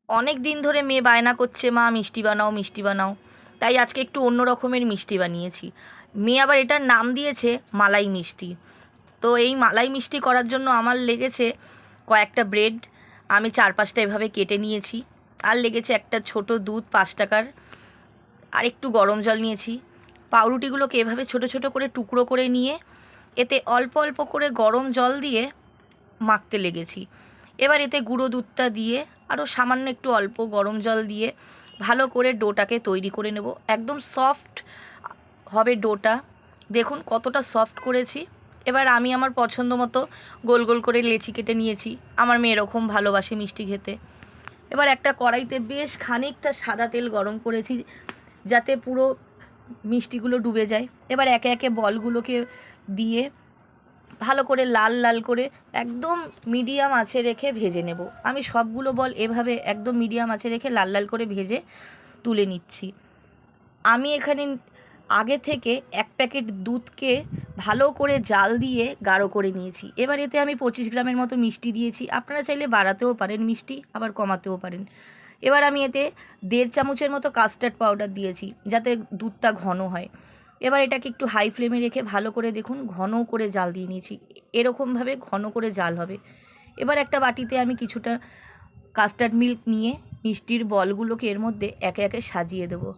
অনেক দিন ধরে মেয়ে বায়না করছে, মা মিষ্টি বানাও মিষ্টি বানাও। তাই আজকে একটু অন্য রকমের মিষ্টি বানিয়েছি। মেয়ে আবার এটার নাম দিয়েছে মালাই মিষ্টি। তো এই মালাই মিষ্টি করার জন্য আমার লেগেছে কয়েকটা ব্রেড, আমি 4-5টা এভাবে কেটে নিয়েছি। আর লেগেছে একটা ছোট দুধ 5 টাকার, আর একটু গরম জল নিয়েছি। পাউরুটিগুলোকে এভাবে ছোট ছোট করে টুকরো করে নিয়ে এতে অল্প অল্প করে গরম জল দিয়ে মাখতে লেগেছি। এবার এতে গুঁড়ো দুধটা দিয়ে আরও সামান্য একটু অল্প গরম জল দিয়ে ভালো করে ডোটাকে তৈরি করে নেব। একদম সফট হবে ডোটা। দেখুন কতটা সফট করেছি। এবার আমি আমার পছন্দ মতো গোল গোল করে লেচি কেটে নিয়েছি। আমার মেয়ে এরকম ভালোবাসে মিষ্টি খেতে। এবার একটা কড়াইতে বেশ খানিকটা সাদা তেল গরম করেছি, যাতে পুরো মিষ্টিগুলো ডুবে যায়। এবার একে একে বলগুলোকে দিয়ে ভালো করে লাল লাল করে একদম মিডিয়াম আঁচে রেখে ভেজে নেব। আমি সবগুলো বল এভাবে একদম মিডিয়াম আঁচে রেখে লাল লাল করে ভেজে তুলে নিচ্ছি। আমি এখানে আগে থেকে 1 প্যাকেট দুধকে ভালো করে জাল দিয়ে গাঢ় করে নিয়েছি। এবার এতে আমি 25 গ্রামের মতো মিষ্টি দিয়েছি। আপনারা চাইলে বাড়াতেও পারেন মিষ্টি, আবার কমাতেও পারেন। এবার আমি এতে 1.5 চামচের মতো কাস্টার্ড পাউডার দিয়েছি, যাতে দুধটা ঘন হয়। এবার এটাকে একটু হাই ফ্লেমে রেখে ভালো করে দেখুন ঘন করে জাল দিয়ে নিয়েছি। এরকমভাবে ঘন করে জাল হবে। এবার একটা বাটিতে আমি কিছুটা কাস্টার্ড মিল্ক নিয়ে মিষ্টির বলগুলোকে এর মধ্যে একে একে সাজিয়ে দেবো।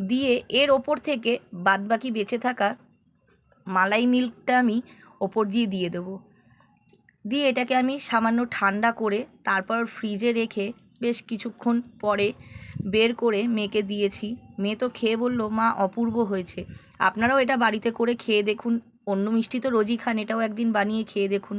দিয়ে এর ওপর থেকে বাদবাকি বেঁচে থাকা মালাই মিল্কটা আমি ওপর দিয়ে দেবো। দিয়ে এটাকে আমি সামান্য ঠান্ডা করে তারপর ফ্রিজে রেখে বেশ কিছুক্ষণ পরে বের করে মেয়েকে দিয়েছি। মেয়ে তো খেয়ে বলল, মা অপূর্ব হয়েছে। আপনারাও এটা বাড়িতে করে খেয়ে দেখুন। অন্য মিষ্টি তো রোজই খান, এটাও একদিন বানিয়ে খেয়ে দেখুন।